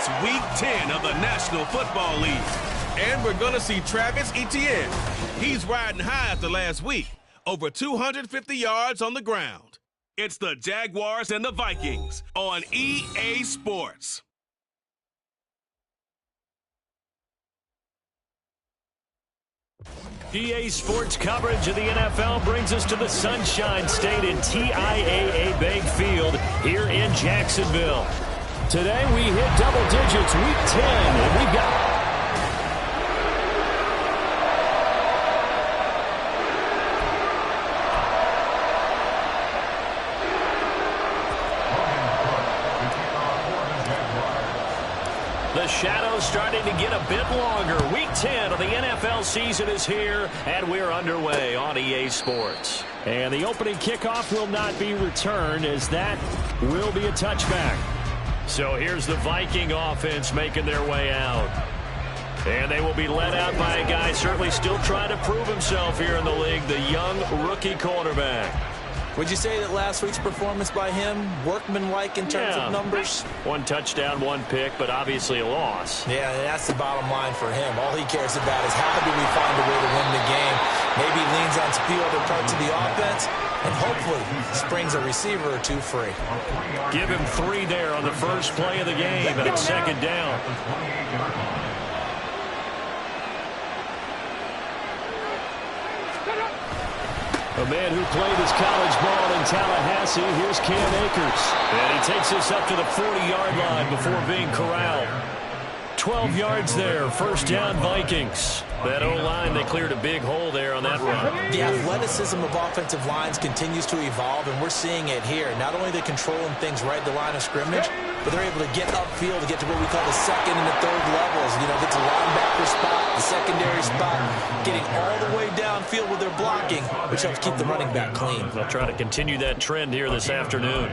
It's Week 10 of the National Football League. And we're going to see Travis Etienne. He's riding high after last week. Over 250 yards on the ground. It's the Jaguars and the Vikings on EA Sports. EA Sports coverage of the NFL brings us to the Sunshine State in TIAA Bank Field here in Jacksonville. Today we hit double digits, Week 10, and we've got... The shadow's starting to get a bit longer. Week 10 of the NFL season is here, and we're underway on EA Sports. And the opening kickoff will not be returned, as that will be a touchback. So here's the Viking offense making their way out. And they will be led out by a guy certainly still trying to prove himself here in the league, the young rookie quarterback. Would you say that last week's performance by him, workmanlike in terms of numbers? One touchdown, one pick, but obviously a loss. Yeah, that's the bottom line for him. All he cares about is how do we find a way to win the game. Maybe leans on a few other parts of the offense, and hopefully springs a receiver or two free. Give him 3 there on the first play of the game, and it's second down. A man who played his college ball in Tallahassee, here's Cam Akers. And he takes this up to the 40-yard line before being corralled. 12 yards there, first down Vikings. That O-line, they cleared a big hole there on that run. The athleticism of offensive lines continues to evolve, and we're seeing it here. Not only are they controlling things right at the line of scrimmage, but they're able to get upfield to get to what we call the second and the third levels. You know, get to linebacker spot, the secondary spot, getting all the way downfield with their blocking, which helps keep the running back clean. They'll try to continue that trend here this afternoon.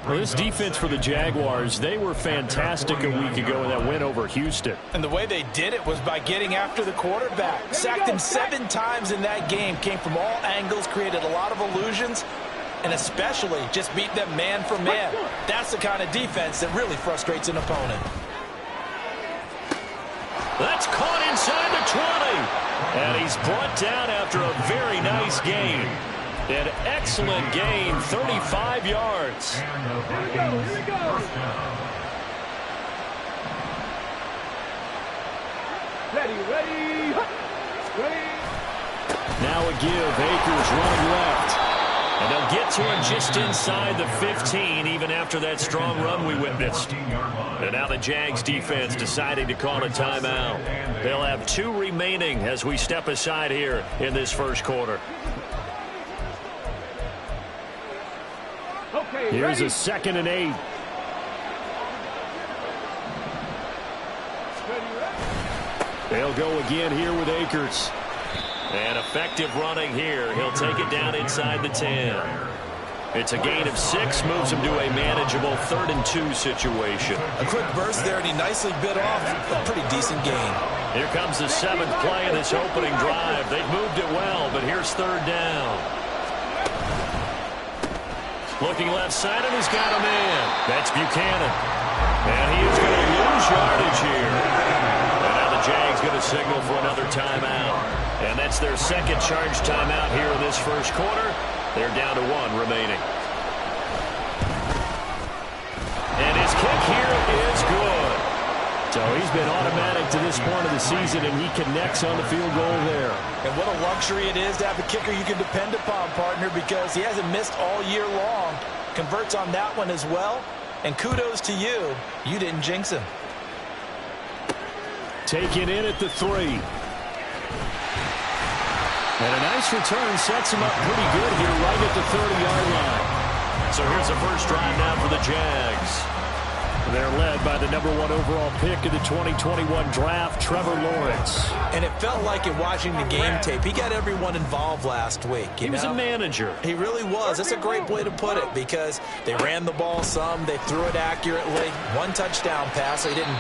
Well, this defense for the Jaguars, they were fantastic a week ago in that win over Houston. And the way they did it was by getting after the quarterback. Sacked him 7 times in that game. Came from all angles, created a lot of illusions, and especially just beat them man for man. That's the kind of defense that really frustrates an opponent. That's caught inside the 20. And he's brought down after a very nice game. An excellent gain, 35 yards. Here we go, here we go. Ready. Now a give, Akers running left. And they'll get to him just inside the 15, even after that strong run we witnessed. And now the Jags defense deciding to call a timeout. They'll have 2 remaining as we step aside here in this first quarter. Here's a 2nd and 8. They'll go again here with Akers. And effective running here. He'll take it down inside the 10. It's a gain of 6, moves him to a manageable 3rd and 2 situation. A quick burst there, and he nicely bit off a pretty decent gain. Here comes the 7th play of this opening drive. They've moved it well, but here's 3rd down. Looking left side, and he's got a man. That's Buchanan. And he is going to lose yardage here. And now the Jags going to signal for another timeout. And that's their 2nd charge timeout here in this first quarter. They're down to 1 remaining. And his kick here is good. So he's been automatic to this point of the season, and he connects on the field goal there. And what a luxury it is to have a kicker you can depend upon, partner, because he hasn't missed all year long. Converts on that one as well. And kudos to you. You didn't jinx him. Taken in at the 3. And a nice return sets him up pretty good here right at the 30-yard line. So here's the first drive now for the Jags. They're led by the #1 overall pick of the 2021 draft, Trevor Lawrence. And it felt like in watching the game tape, he got everyone involved last week. He was a manager. He really was. That's a great way to put it, because they ran the ball some, they threw it accurately. 1 touchdown pass, so he didn't,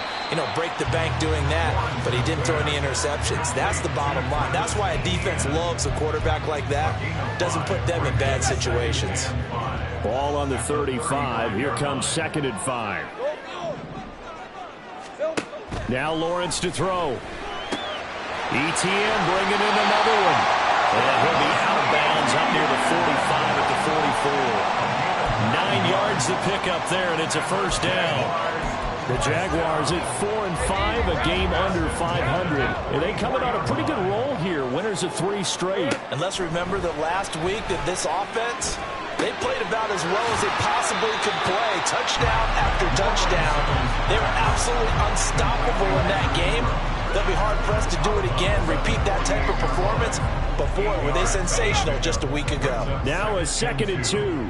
break the bank doing that, but he didn't throw any interceptions. That's the bottom line. That's why a defense loves a quarterback like that. Doesn't put them in bad situations. Ball on the 35. Here comes 2nd and 5. Now Lawrence to throw. ETN bringing in another one. And he'll be out of bounds up near the 45 at the 44. 9 yards to pick up there, and it's a first down. The Jaguars at 4-5, a game under 500. And they coming on a pretty good roll here. Winners of 3 straight. And let's remember that last week that this offense, they played about as well as they possibly could play. Touchdown after touchdown. They were absolutely unstoppable in that game. They'll be hard-pressed to do it again, repeat that type of performance. But boy, were they sensational just a week ago. Now a 2nd and 2.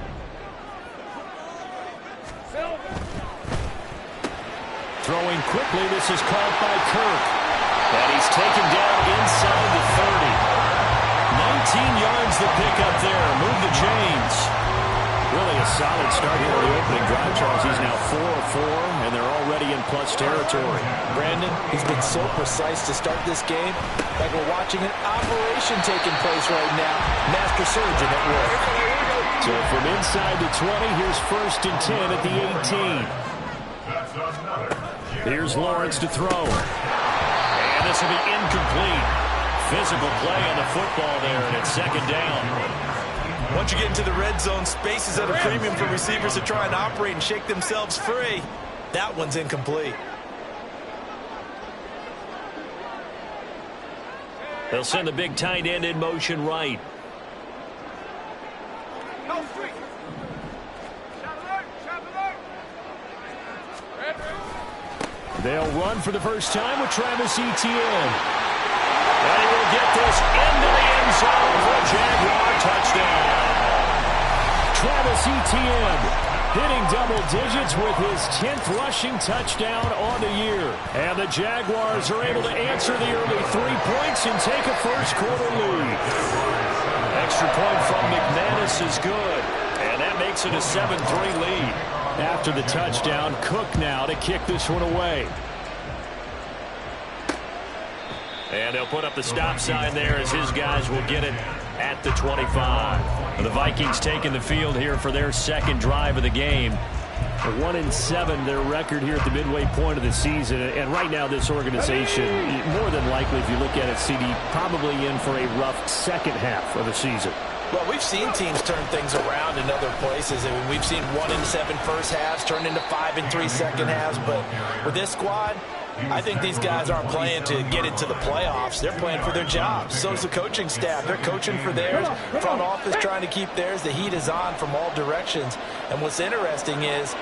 Throwing quickly, this is caught by Kirk. And he's taken down inside the 30. 19 yards to pick up there. Move the chains. Really a solid start here on the opening drive, Charles. He's now 4 of 4, and they're already in plus territory. Brandon, he's been so precise to start this game. Like we're watching an operation taking place right now. Master surgeon at work. So from inside the 20, here's 1st and 10 at the 18. Here's Lawrence to throw. And this will be incomplete. Physical play on the football there, and it's 2nd down. Once you get into the red zone, space is at a premium for receivers to try and operate and shake themselves free. That one's incomplete. They'll send the big tight end in motion right. They'll run for the first time with Travis Etienne. And he will get this into the end zone for a Jaguar touchdown. Travis Etienne hitting double digits with his 10th rushing touchdown on the year. And the Jaguars are able to answer the early 3 points and take a first-quarter lead. Extra point from McManus is good. And that makes it a 7-3 lead. After the touchdown, Cook now to kick this one away. And they'll put up the stop sign there as his guys will get it at the 25. The Vikings taking the field here for their 2nd drive of the game. 1-7 their record here at the midway point of the season. And right now this organization, more than likely if you look at it, CD, probably in for a rough 2nd half of the season. Well, we've seen teams turn things around in other places. I mean, we've seen 1-7 first halves turn into 5-3 second halves. But with this squad, I think these guys aren't playing to get into the playoffs. They're playing for their jobs. So is the coaching staff. They're coaching for theirs. Front office trying to keep theirs. The heat is on from all directions. And what's interesting is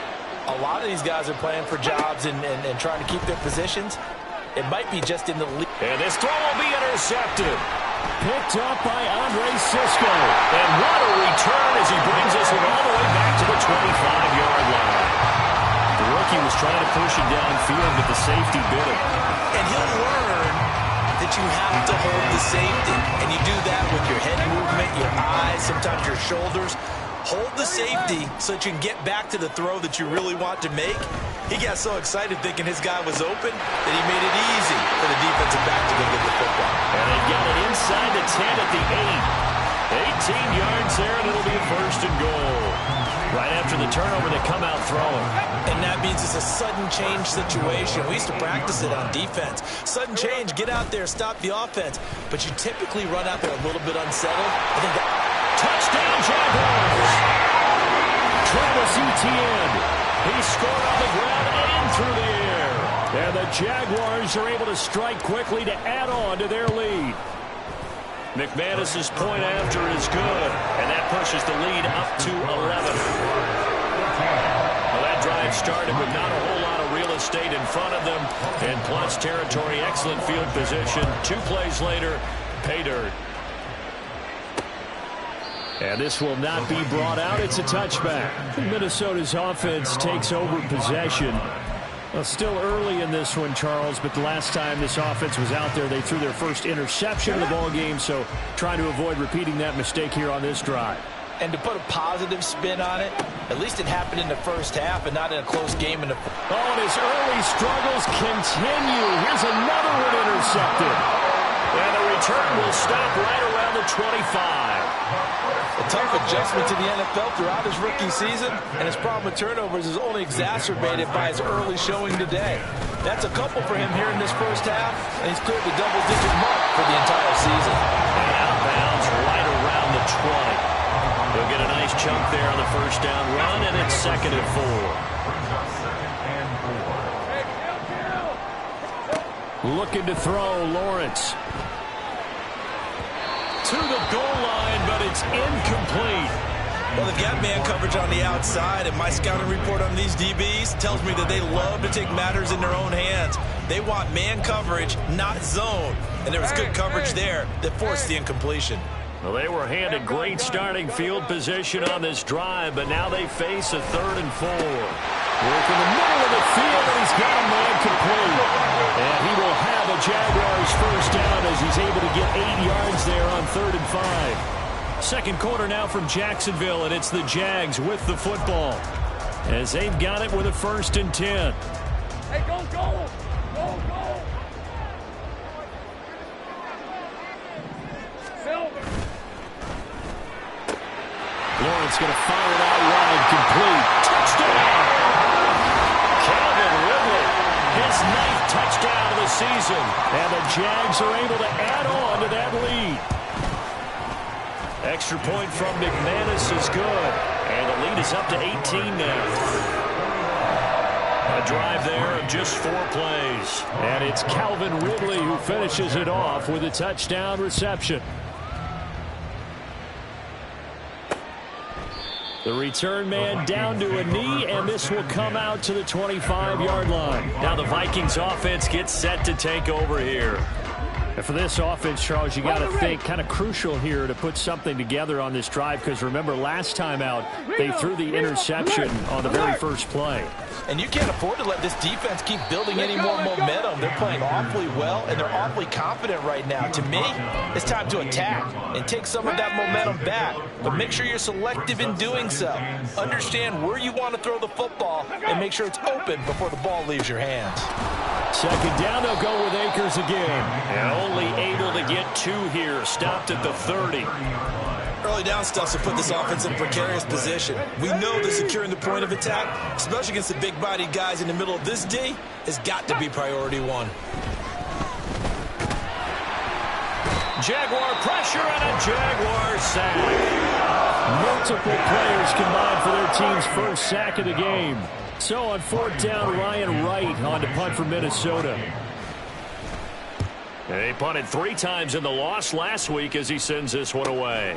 a lot of these guys are playing for jobs and trying to keep their positions. It might be just in the league. And this throw will be intercepted. Picked up by Andre Cisco. And what a return as he brings this one all the way back to the 25-yard line. The rookie was trying to push it downfield, but the safety bit him. And he'll learn that you have to hold the safety. And you do that with your head movement, your eyes, sometimes your shoulders. Hold the safety so that you can get back to the throw that you really want to make. He got so excited thinking his guy was open that he made it easy for the defensive back to go get the football. And they got it inside the 10 at the 8. 18 yards there, and it'll be a 1st and goal. Right after the turnover, they come out throwing. And that means it's a sudden change situation. We used to practice it on defense. Sudden change, get out there, stop the offense. But you typically run out there a little bit unsettled. I think that touchdown, Jaguars! Travis Etienne. He scored on the ground and through the air. And the Jaguars are able to strike quickly to add on to their lead. McManus's point after is good, and that pushes the lead up to 11. Well, that drive started with not a whole lot of real estate in front of them, and plus territory, excellent field position. 2 plays later, pay dirt. And this will not be brought out. It's a touchback. Minnesota's offense takes over possession. Well, still early in this one, Charles, but the last time this offense was out there, they threw their first interception of the ball game, so trying to avoid repeating that mistake here on this drive. And to put a positive spin on it, at least it happened in the first half and not in a close game in the... Oh, and his early struggles continue. Here's another one intercepted. And the return will stop right around the 25. A tough adjustment to the NFL throughout his rookie season, and his problem with turnovers is only exacerbated by his early showing today. That's a couple for him here in this first half, and he's cleared the double-digit mark for the entire season. And out of bounds right around the 20. He'll get a nice chunk there on the first down run, and it's 2nd and 4. Looking to throw, Lawrence. To the goal line, but it's incomplete. Well, they've got man coverage on the outside, and my scouting report on these DBs tells me that they love to take matters in their own hands. They want man coverage, not zone. And there was good coverage there that forced the incompletion. Well, they were handed great starting field position on this drive, but now they face a 3rd and 4. Work in the middle of the field, and he's got a man complete. And he will have a Jaguars first down as he's able to get 8 yards there on 3rd and 5. Second quarter now from Jacksonville, and it's the Jags with the football as they've got it with a 1st and 10. Hey, go, go! Go, go! Silver! Lawrence going to fire it out wide, complete. Touchdown! Calvin Ridley, his 9th touchdown of the season, and the Jags are able to add on to that lead. Extra point from McManus is good. And the lead is up to 18 now. A drive there of just 4 plays. And it's Calvin Ridley who finishes it off with a touchdown reception. The return man down to a knee, and this will come out to the 25-yard line. Now the Vikings offense gets set to take over here. And for this offense, Charles, you got to think kind of crucial here to put something together on this drive, because remember last time out they threw the interception on the very first play. And you can't afford to let this defense keep building any more momentum. They're playing awfully well, and they're awfully confident right now. To me, it's time to attack and take some of that momentum back. But make sure you're selective in doing so. Understand where you want to throw the football and make sure it's open before the ball leaves your hands. Second down, they'll go with Akers again. And only able to get 2 here. Stopped at the 30. Early down stuff to put this offense in a precarious position. We know that securing the point of attack, especially against the big-bodied guys in the middle of this D, has got to be priority 1. Jaguar pressure and a Jaguar sack. Multiple players combined for their team's first sack of the game. So on 4th down, Ryan Wright on to punt for Minnesota. They punted 3 times in the loss last week as he sends this one away.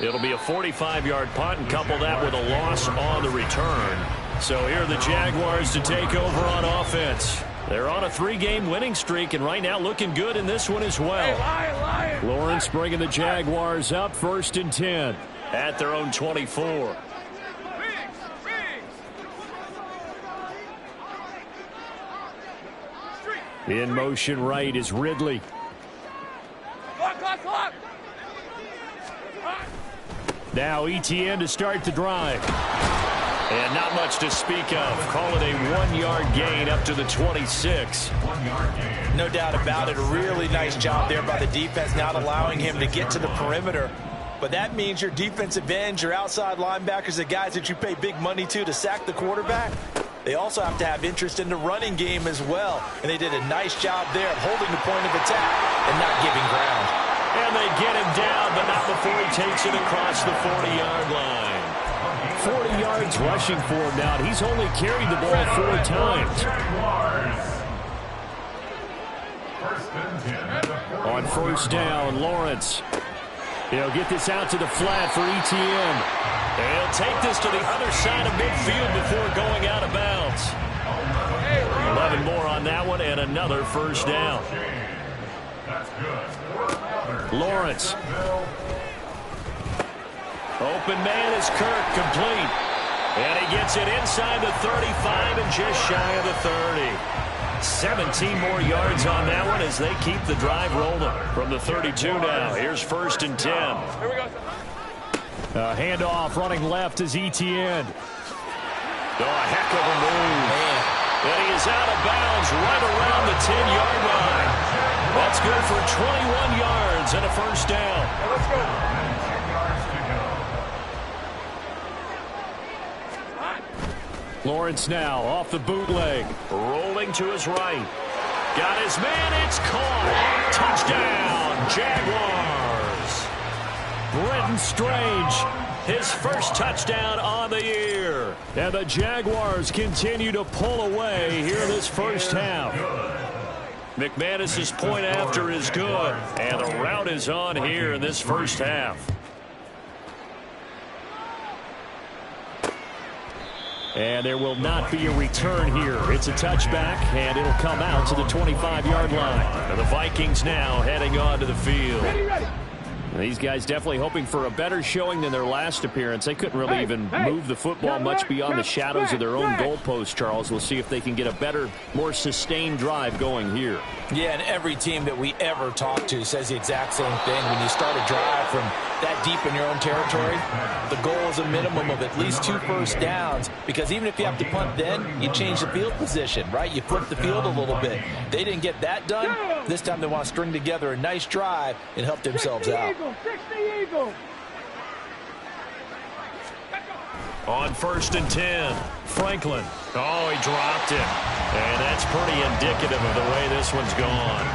It'll be a 45-yard punt, and couple that with a loss on the return. So here are the Jaguars to take over on offense. They're on a 3-game winning streak, and right now looking good in this one as well. Lion. Lawrence bringing the Jaguars up 1st and 10 at their own 24. In motion right is Ridley. Clock. Now ETN to start the drive. And not much to speak of. Call it a 1-yard gain up to the 26. No doubt about it. A really nice job there by the defense, not allowing him to get to the perimeter. But that means your defensive ends, your outside linebackers, the guys that you pay big money to sack the quarterback, they also have to have interest in the running game as well. And they did a nice job there of holding the point of attack and not giving ground. And they get him down, but not before he takes it across the 40-yard line. 40 yards rushing for him now. He's only carried the ball 4 times. On 1st down, Lawrence. He'll get this out to the flat for ETN. And he'll take this to the other side of midfield before going out of bounds. 11 more on that one, and another 1st down. Lawrence. Open man is Kirk, complete. And he gets it inside the 35 and just shy of the 30. 17 more yards on that one as they keep the drive rolling. From the 32 now, here's 1st and 10. Here we go. Handoff running left is ETN. Oh, a heck of a move. Man. And he is out of bounds right around the 10-yard line. That's good for 21 yards and a 1st down. Let's go. Lawrence now off the bootleg. Rolling to his right. Got his man. It's caught. Touchdown, Jaguars. Brenton Strange, his first touchdown on the year. And the Jaguars continue to pull away here this first half. McManus's point after is good. And the route is on here in this first half. And there will not be a return here. It's a touchback, and it'll come out to the 25-yard line. And the Vikings now heading onto the field. These guys definitely hoping for a better showing than their last appearance. They couldn't really even move the football much beyond the shadows of their own goalpost, Charles. We'll see if they can get a better, more sustained drive going here. Yeah, and every team that we ever talk to says the exact same thing. When you start a drive from that deep in your own territory, the goal is a minimum of at least 2 first downs, because even if you have to punt then, you change the field position, right? You flip the field a little bit. They didn't get that done. This time they want to string together a nice drive and help themselves out. 60 Eagles. On 1st and 10, Franklin. Oh, he dropped it. And that's pretty indicative of the way this one's gone.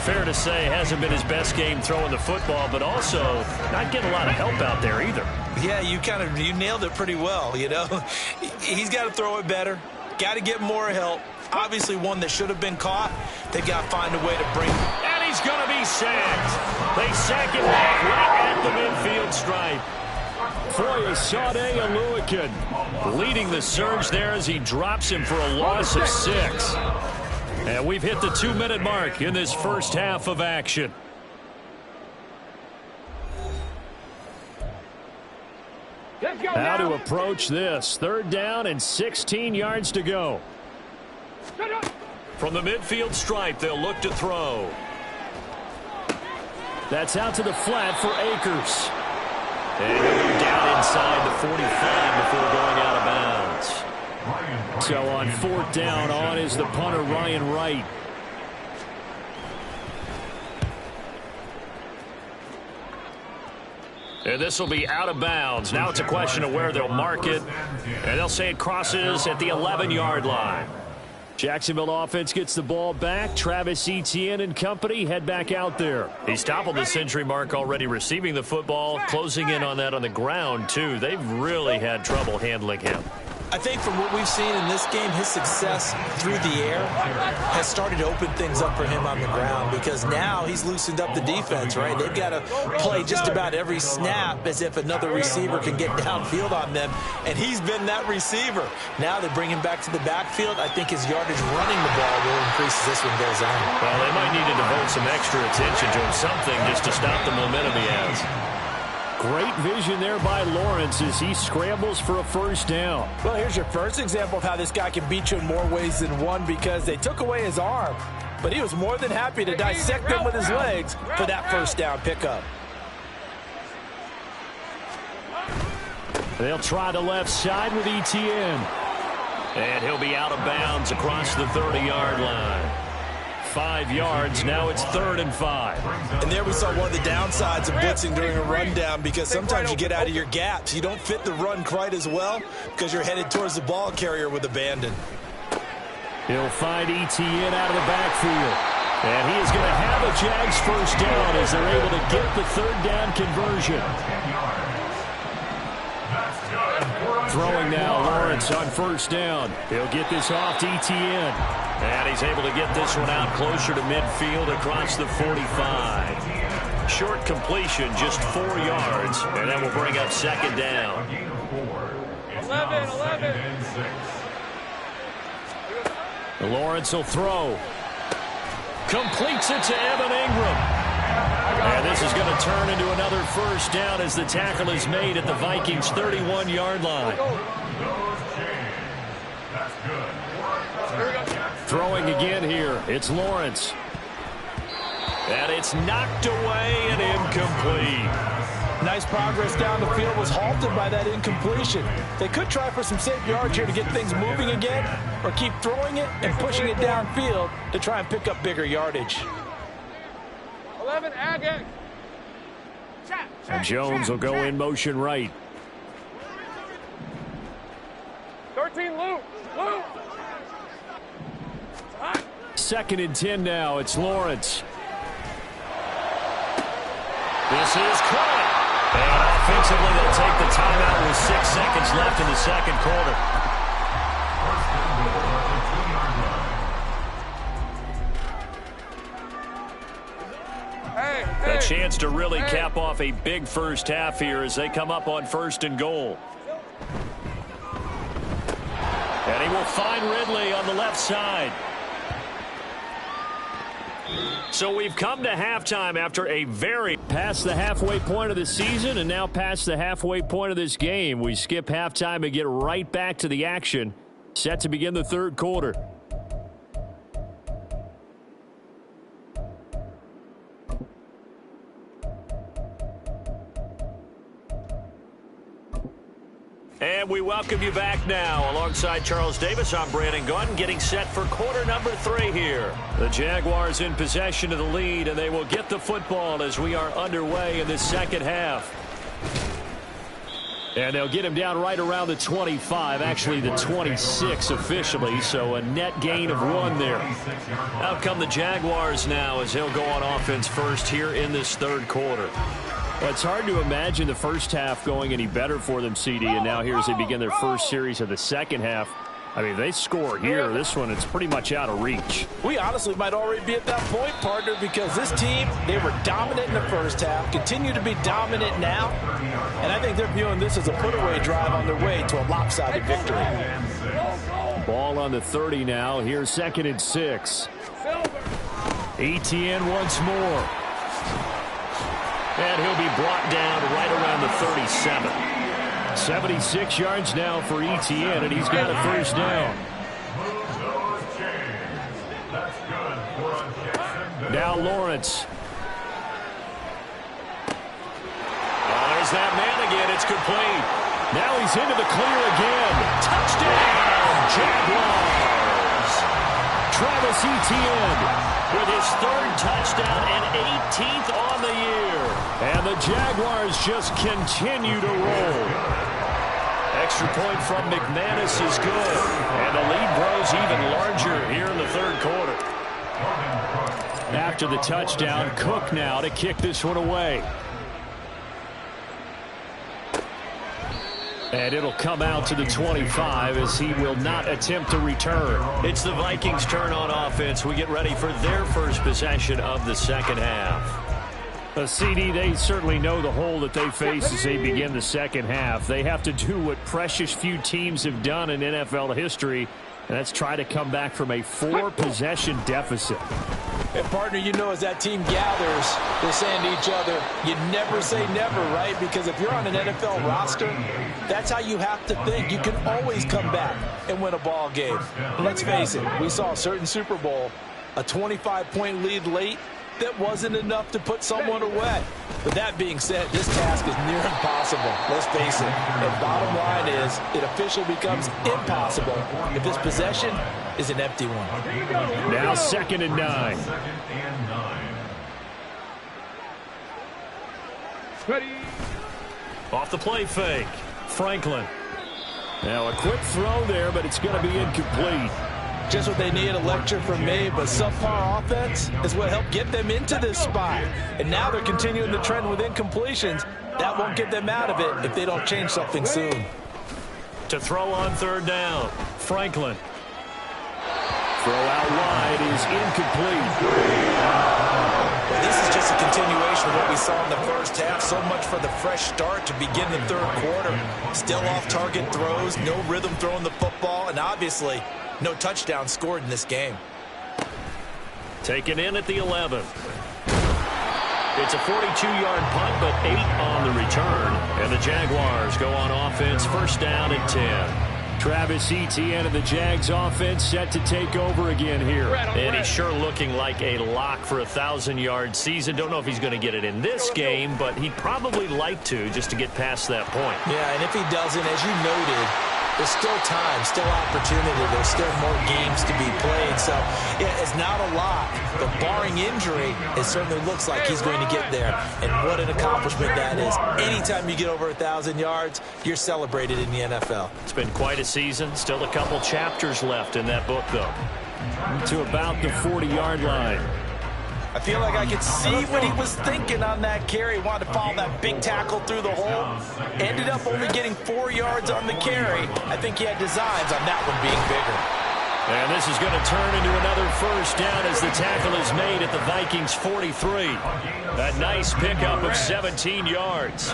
Fair to say, hasn't been his best game throwing the football, but also not getting a lot of help out there either. Yeah, you nailed it pretty well, you know. He's got to throw it better. Got to get more help. Obviously one that should have been caught. They've got to find a way to bring. And he's going to be sacked. They sack him right at the midfield stripe. Foyesade Oluwakan leading the surge there as he drops him for a loss of 6. And we've hit the 2-minute mark in this first half of action. How to approach this. 3rd down and 16 yards to go. From the midfield stripe, they'll look to throw. That's out to the flat for Akers. And he'll be down inside the 45 before going out of bounds. So on 4th down, on is the punter, Ryan Wright. And this will be out of bounds. Now it's a question of where they'll mark it. And they'll say it crosses at the 11-yard line. Jacksonville offense gets the ball back. Travis Etienne and company head back out there. He's toppled the century mark already receiving the football. Closing in on that on the ground, too. They've really had trouble handling him. I think from what we've seen in this game, his success through the air has started to open things up for him on the ground, because now he's loosened up the defense, right? They've got to play just about every snap as if another receiver can get downfield on them, and he's been that receiver. Now they bring him back to the backfield. I think his yardage running the ball will increase as this one goes on. Well, they might need to devote some extra attention to him, something just to stop the momentum he has. Great vision there by Lawrence as he scrambles for a 1st down. Well, here's your first example of how this guy can beat you in more ways than one, because they took away his arm, but he was more than happy to dissect them with his legs for that 1st down pickup. They'll try the left side with Etienne. And he'll be out of bounds across the 30-yard line. 5 yards. Now it's 3rd and 5. And there we saw one of the downsides of blitzing during a rundown, because sometimes you get out of your gaps. You don't fit the run quite as well because you're headed towards the ball carrier with abandon. He'll find Etienne out of the backfield. And he is going to have a Jags 1st down as they're able to get the 3rd down conversion. Throwing now, Lawrence on 1st down. He'll get this off to Etienne. And he's able to get this one out closer to midfield across the 45. Short completion, just 4 yards. And that will bring up 2nd down. 11. Lawrence will throw. Completes it to Evan Ingram. And this is going to turn into another 1st down as the tackle is made at the Vikings' 31-yard line. Throwing again here. It's Lawrence. And it's knocked away and incomplete. Nice progress down the field, was halted by that incompletion. They could try for some safe yards here to get things moving again, or keep throwing it and pushing it downfield to try and pick up bigger yardage. 11, Agate. And Jones will go in motion right. 13. 2nd and 10 now. It's Lawrence. This is caught. And offensively, they'll take the timeout with 6 seconds left in the second quarter. A chance to really cap off a big first half here as they come up on 1st and goal. And he will find Ridley on the left side. So we've come to halftime after a very past the halfway point of the season and now past the halfway point of this game. We skip halftime and get right back to the action. Set to begin the 3rd quarter. And we welcome you back now. Alongside Charles Davis, I'm Brandon Gunn, getting set for quarter number 3 here. The Jaguars in possession of the lead, and they will get the football as we are underway in the second half. And they'll get him down right around the 25, actually the 26 officially, so a net gain of 1 there. Out come the Jaguars now as they'll go on offense first here in this 3rd quarter. Well, it's hard to imagine the first half going any better for them, CD, and now here as they begin their first series of the second half. I mean, they score here. This one, it's pretty much out of reach. We honestly might already be at that point, partner, because this team, they were dominant in the first half, continue to be dominant now, and I think they're viewing this as a put-away drive on their way to a lopsided victory. Ball on the 30 now. Here's 2nd and 6. Etienne once more. And he'll be brought down right around the 37. 76 yards now for Etienne, and he's got a first down. Now Lawrence. Oh, there's that man again. It's complete. Now he's into the clear again. Touchdown, Jaguars. Travis Etienne with his 3rd touchdown and 18th on the year. And the Jaguars just continue to roll. Extra point from McManus is good. And the lead grows even larger here in the 3rd quarter. After the touchdown, Cook now to kick this one away. And it'll come out to the 25 as he will not attempt to return. It's the Vikings' turn on offense. We get ready for their first possession of the second half. CD, they certainly know the hole that they face as they begin the second half. They have to do what precious few teams have done in NFL history, and that's try to come back from a 4-possession deficit. And, partner, you know, as that team gathers, they're saying to each other, you never say never, right? Because if you're on an NFL roster, that's how you have to think. You can always come back and win a ball game. And let's face it, we saw a certain Super Bowl, a 25-point lead late, that wasn't enough to put someone away. But that being said, this task is near impossible. Let's face it. And bottom line is, it officially becomes impossible if this possession is an empty one. Now 2nd and 9. Ready. Off the play fake. Franklin. Now a quick throw there, but it's going to be incomplete. Just what they need, a lecture from me, but subpar offense is what helped get them into this spot. And now they're continuing the trend with incompletions. That won't get them out of it if they don't change something soon. To throw on 3rd down, Franklin. Throw out wide is incomplete. This is just a continuation of what we saw in the first half. So much for the fresh start to begin the 3rd quarter. Still off-target throws, no rhythm throwing the football, and obviously no touchdown scored in this game. Taken in at the 11. It's a 42-yard punt, but 8 on the return. And the Jaguars go on offense, 1st down and 10. Travis Etienne and the Jags offense set to take over again here. And he's sure looking like a lock for a 1,000-yard season. Don't know if he's going to get it in this game, but he'd probably like to just to get past that point. Yeah, and if he doesn't, as you noted, there's still time, still opportunity. There's still more games to be played. So, yeah, it's not a lot. But barring injury, it certainly looks like he's going to get there. And what an accomplishment that is. Anytime you get over 1,000 yards, you're celebrated in the NFL. It's been quite a season. Still a couple chapters left in that book, though. to about the 40-yard line. I feel like I could see what he was thinking on that carry. Wanted to follow that big tackle through the hole. Ended up only getting 4 yards on the carry. I think he had designs on that one being bigger. And this is going to turn into another first down as the tackle is made at the Vikings 43. A nice pickup of 17 yards.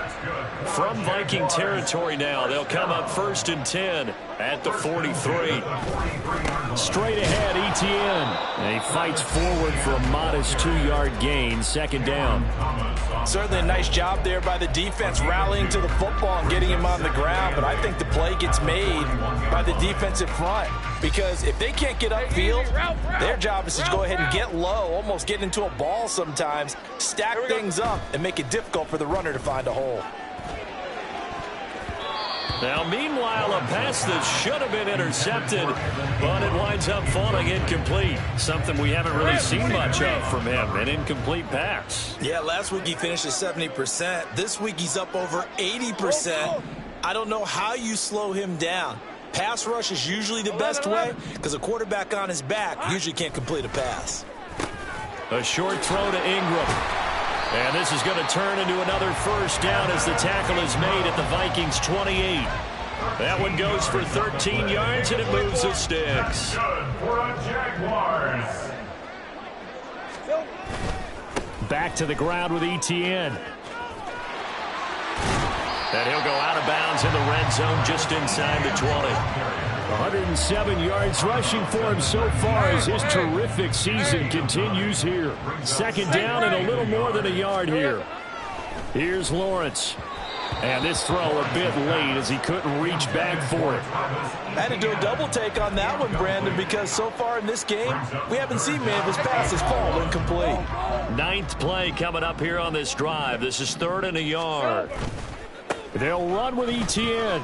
From Viking territory now, they'll come up 1st and 10 at the 43. Straight ahead, Etienne. And he fights forward for a modest 2-yard gain, 2nd down. Certainly a nice job there by the defense rallying to the football and getting him on the ground. But I think the play gets made by the defensive front. Because if they can't get upfield, their job is to go ahead and get low, almost get into a ball sometimes, stack things up, and make it difficult for the runner to find a hole. Now, meanwhile, a pass that should have been intercepted, but it winds up falling incomplete. Something we haven't really seen much of from him, an incomplete pass. Yeah, last week he finished at 70%. This week he's up over 80%. I don't know how you slow him down. Pass rush is usually the best way because a quarterback on his back usually can't complete a pass. A short throw to Ingram. And this is going to turn into another first down as the tackle is made at the Vikings 28. That one goes for 13 yards, and it moves the sticks. Back to the ground with Etienne. And he'll go out of bounds in the red zone just inside the 20. 107 yards rushing for him so far as his terrific season continues here. 2nd down and a little more than a yard here. Here's Lawrence. And this throw a bit late as he couldn't reach back for it. I had to do a double take on that one, Brandon, because so far in this game, we haven't seen many of his passes fall incomplete. 9th play coming up here on this drive. This is 3rd and a yard. They'll run with Etienne.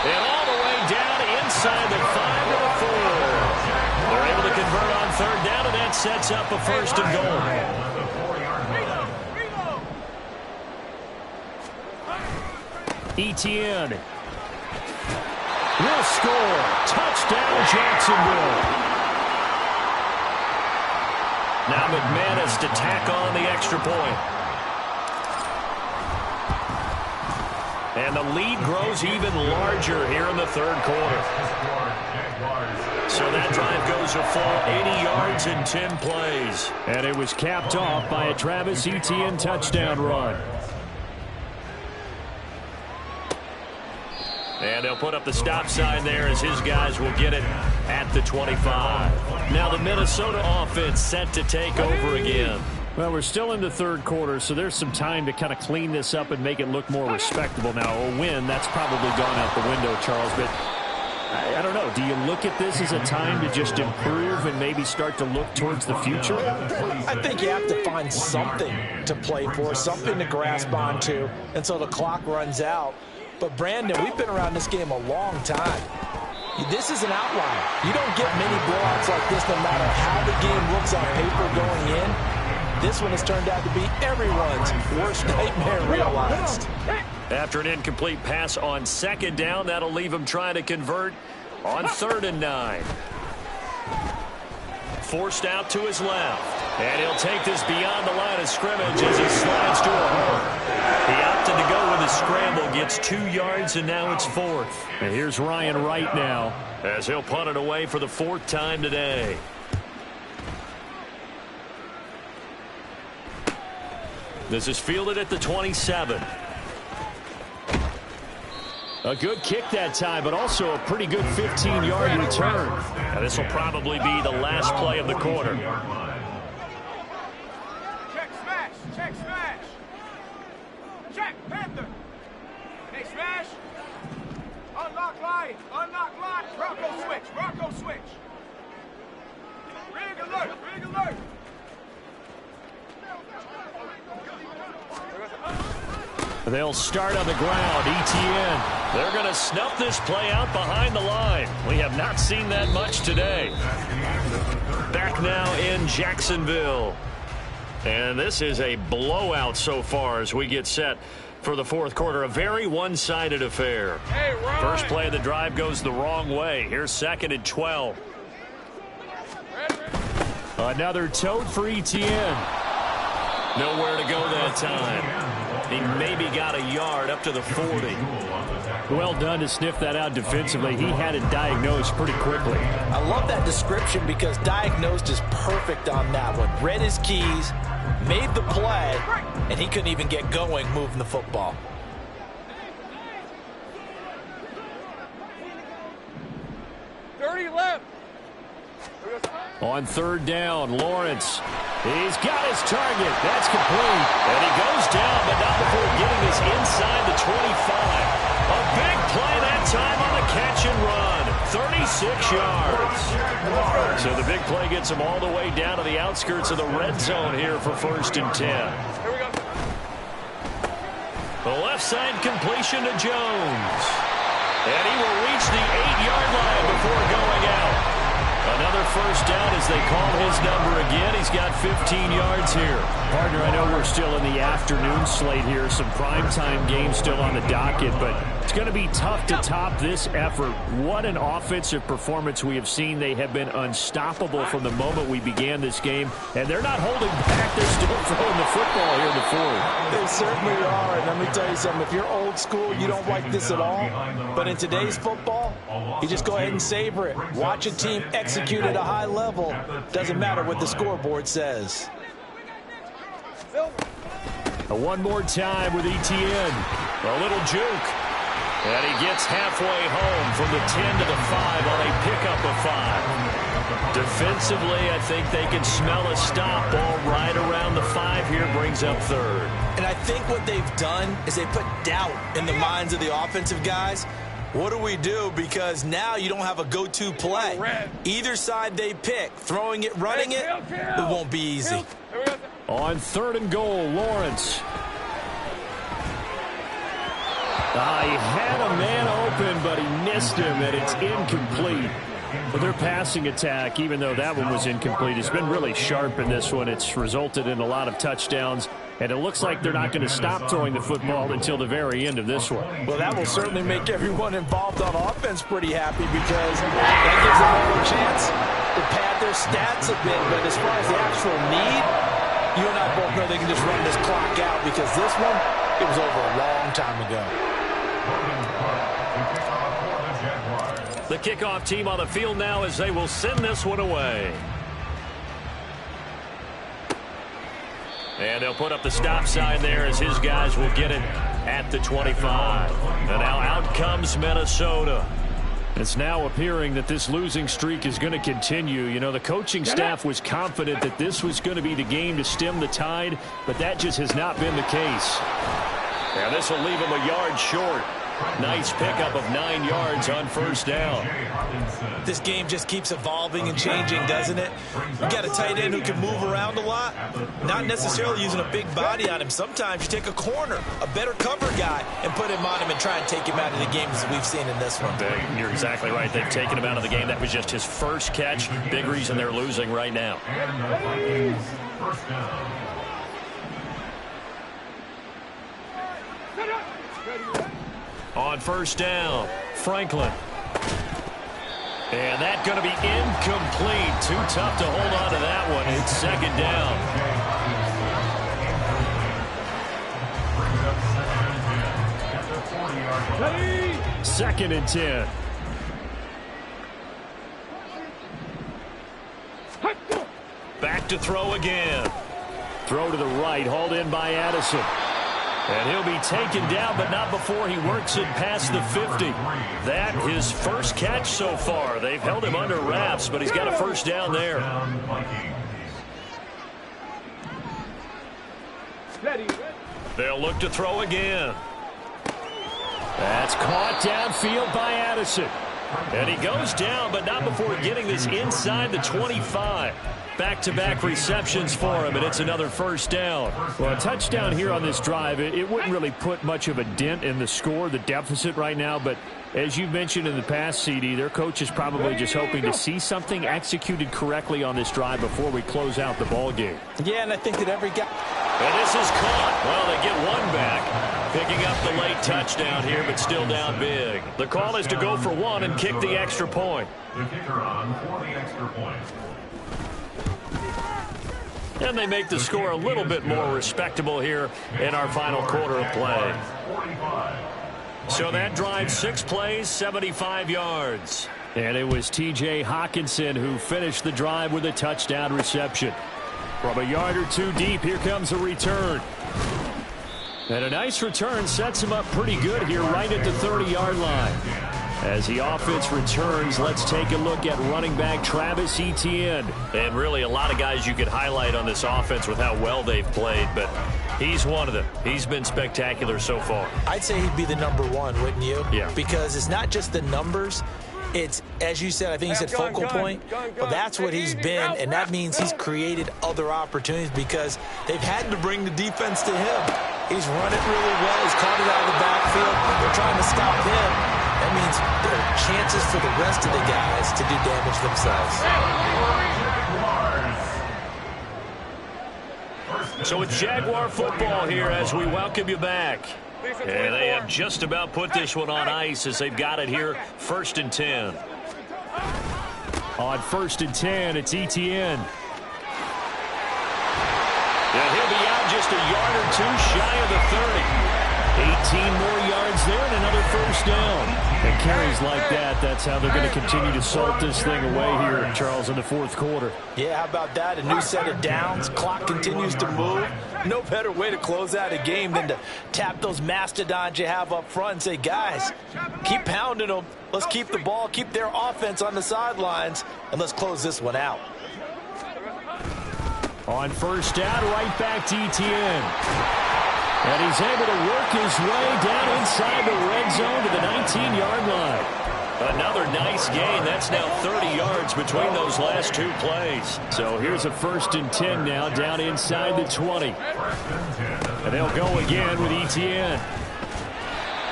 And all the way down inside the 5 to the 4. They're able to convert on 3rd down, and that sets up a 1st and goal. Etienne will score. Touchdown, Jacksonville. Now McManus to tack on the extra point. And the lead grows even larger here in the 3rd quarter. So that drive goes a full 80 yards in 10 plays. And it was capped off by a Travis Etienne touchdown run. And they'll put up the stop sign there as his guys will get it at the 25. Now the Minnesota offense set to take over again. Well, we're still in the 3rd quarter, so there's some time to kind of clean this up and make it look more respectable. Now, a win, that's probably gone out the window, Charles, but I don't know. Do you look at this as a time to just improve and maybe start to look towards the future? I think you have to find something to play for, something to grasp onto until the clock runs out. But, Brandon, we've been around this game a long time. This is an outlier. You don't get many blowouts like this no matter how the game looks on paper going in. This one has turned out to be everyone's worst nightmare realized. After an incomplete pass on 2nd down, that'll leave him trying to convert on 3rd and 9. Forced out to his left. And he'll take this beyond the line of scrimmage as he slides to a hole. He opted to go with a scramble, gets 2 yards, and now it's 4th. And here's Ryan Wright now as he'll punt it away for the 4th time today. This is fielded at the 27. A good kick that time, but also a pretty good 15-yard return. And this will probably be the last play of the quarter. Check smash. Check smash. Check Panther. Hey, smash. Unlock line. Unlock line. Bronco switch. Bronco switch. Rig alert. Rig alert. They'll start on the ground. Etienne. They're going to snuff this play out behind the line. We have not seen that much today. Back now in Jacksonville. And this is a blowout so far as we get set For the fourth quarter, a very one-sided affair. First play of the drive goes the wrong way. Here's 2nd and 12. Another tote for Etienne. Nowhere to go that time. He maybe got a yard up to the 40. Well done to sniff that out defensively. He had it diagnosed pretty quickly. I love that description because diagnosed is perfect on that one. Read his keys, made the play, and he couldn't even get going moving the football. On 3rd down, Lawrence. He's got his target. That's complete. And he goes down, but not before getting this inside the 25. A big play that time on the catch and run. 36 yards. So the big play gets him all the way down to the outskirts of the red zone here for 1st and 10. The left side completion to Jones. And he will reach the 8-yard line before going out. Another first down as they call his number again. He's got 15 yards here. Partner, I know we're still in the afternoon slate here. Some primetime games still on the docket, but it's going to be tough to top this effort. What an offensive performance we have seen. They have been unstoppable from the moment we began this game, and they're not holding back. They're still throwing the football here in the fourth. They certainly are. And let me tell you something. If you're old school, you don't like this at all. But in today's football, you just go ahead and savor it. Watch a team execute at a high level. Doesn't matter what the scoreboard says. One more time with Etienne. A little juke. And he gets halfway home from the 10 to the 5 on a pickup of 5. Defensively, I think they can smell a stop. Ball right around the 5 here, brings up 3rd. And I think what they've done is they put doubt in the minds of the offensive guys. What do we do? Because now you don't have a go-to play. Either side they pick, throwing it, running it, it won't be easy. On 3rd and goal, Lawrence. He had a man open, but he missed him, and it's incomplete. But their passing attack, even though that one was incomplete, has been really sharp in this one. It's resulted in a lot of touchdowns, and it looks like they're not going to stop throwing the football until the very end of this one. Well, that will certainly make everyone involved on offense pretty happy because that gives them all a chance to pad their stats a bit. But as far as the actual need, you and I both know they can just run this clock out because this one, it was over a long time ago. The kickoff team on the field now as they will send this one away. And they'll put up the stop sign there as his guys will get it at the 25. And now out comes Minnesota. It's now appearing that this losing streak is going to continue. You know, the coaching staff was confident that this was going to be the game to stem the tide, but that just has not been the case. And this will leave them a yard short. Nice pickup of 9 yards on 1st down. This game just keeps evolving and changing, doesn't it? You got a tight end who can move around a lot, not necessarily using a big body on him. Sometimes you take a corner, a better cover guy, and put him on him and try and take him out of the game as we've seen in this one. You're exactly right. They've taken him out of the game. That was just his first catch. Big reason they're losing right now. On 1st down, Franklin. And that's going to be incomplete. Too tough to hold on to that one. It's 2nd down. Second and 10. Back to throw again. Throw to the right, hauled in by Addison. And he'll be taken down, but not before he works it past the 50. That his first catch so far. They've held him under wraps, but he's got a first down there. They'll look to throw again. That's caught downfield by Addison. And he goes down, but not before getting this inside the 25. Back-to-back receptions for him, and it's another first down. Well, a touchdown here on this drive, it wouldn't really put much of a dent in the score, the deficit right now, but as you mentioned in the past, CD, their coach is probably just hoping to see something executed correctly on this drive before we close out the ball game. Yeah, and I think that every guy... And this is caught. Well, they get one back. Picking up the late touchdown here, but still down big. The call is to go for one and kick the extra point. The kicker on for the extra point. And they make the score a little bit more respectable here in our final quarter of play. So that drive, 6 plays, 75 yards. And it was T.J. Hawkinson who finished the drive with a touchdown reception. From a yard or two deep, here comes a return. And a nice return sets him up pretty good here right at the 30-yard line. As the offense returns, let's take a look at running back Travis Etienne. And really a lot of guys you could highlight on this offense with how well they've played, but he's one of them. He's been spectacular so far. I'd say he'd be the number one, wouldn't you? Yeah. Because it's not just the numbers. It's, as you said, I think you said focal point. Well, that's what he's been, and that means he's created other opportunities because they've had to bring the defense to him. He's run it really well. He's caught it out of the backfield. They're trying to stop him. That means there are chances for the rest of the guys to do damage themselves. So it's Jaguar football here as we welcome you back. And they have just about put this one on ice as they've got it here, 1st and 10. On 1st and 10, it's Etienne. And he'll be out just a yard or two shy of the 30. 18 more yards there and another 1st down. And carries like that, that's how they're going to continue to salt this thing away here, Charles, in the 4th quarter. Yeah, how about that? A new set of downs. Clock continues to move. No better way to close out a game than to tap those mastodons you have up front and say, guys, keep pounding them. Let's keep the ball, keep their offense on the sidelines, and let's close this one out. On 1st down, right back to Etienne. And he's able to work his way down inside the red zone to the 19-yard line. Another nice gain. That's now 30 yards between those last 2 plays. So here's a 1st and 10 now down inside the 20. And they'll go again with Etienne.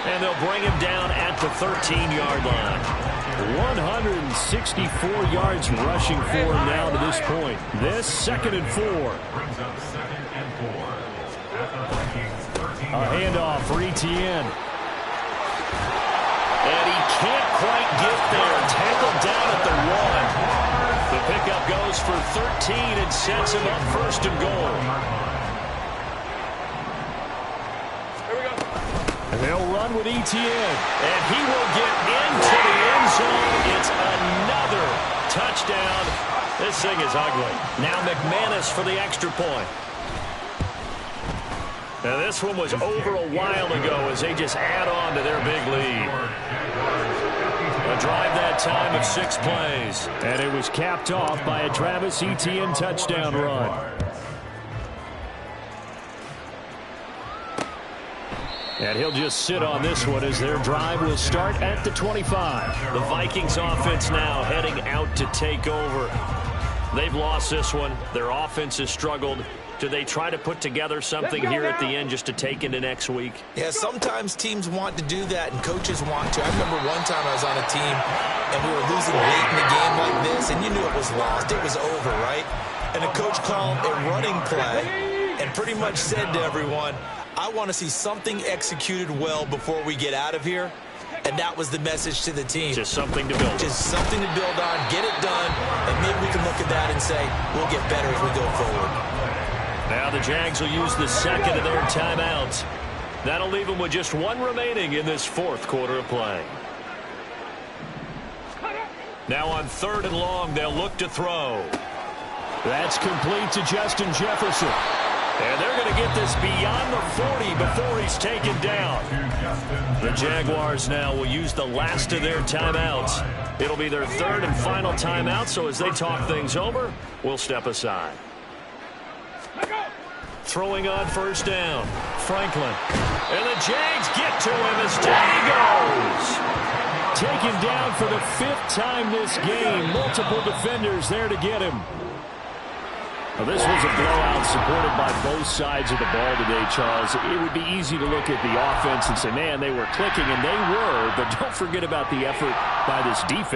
And they'll bring him down at the 13-yard line. 164 yards rushing for him now to this point. This 2nd and 4. A handoff for Etienne. And he can't quite get there. Tackled down at the 1. The pickup goes for 13 and sets him up 1st and goal. And they'll run with Etienne. And he will get into the end zone. It's another touchdown. This thing is ugly. Now McManus for the extra point. Now this one was over a while ago as they just add on to their big lead. A drive that time of 6 plays. And it was capped off by a Travis Etienne touchdown run. And he'll just sit on this one as their drive will start at the 25. The Vikings offense now heading out to take over. They've lost this one. Their offense has struggled. Do they try to put together something here at the end just to take into next week? Yeah, sometimes teams want to do that and coaches want to. I remember one time I was on a team and we were losing late in the game like this and you knew it was lost. It was over, right? And the coach called a running play and pretty much said to everyone, I want to see something executed well before we get out of here. And that was the message to the team. Just something to build on. Just something to build on, get it done, and maybe we can look at that and say, we'll get better as we go forward. Now the Jags will use the 2nd of their timeouts. That'll leave them with just 1 remaining in this 4th quarter of play. Now on 3rd and long, they'll look to throw. That's complete to Justin Jefferson. And they're going to get this beyond the 40 before he's taken down. The Jaguars now will use the last of their timeouts. It'll be their 3rd and final timeout, so as they talk things over, we'll step aside. Throwing on 1st down, Franklin. And the Jags get to him as down he goes. Taken down for the 5th time this game. Multiple defenders there to get him. Well, this was a blowout supported by both sides of the ball today, Charles. It would be easy to look at the offense and say, man, they were clicking, and they were, but don't forget about the effort by this defense.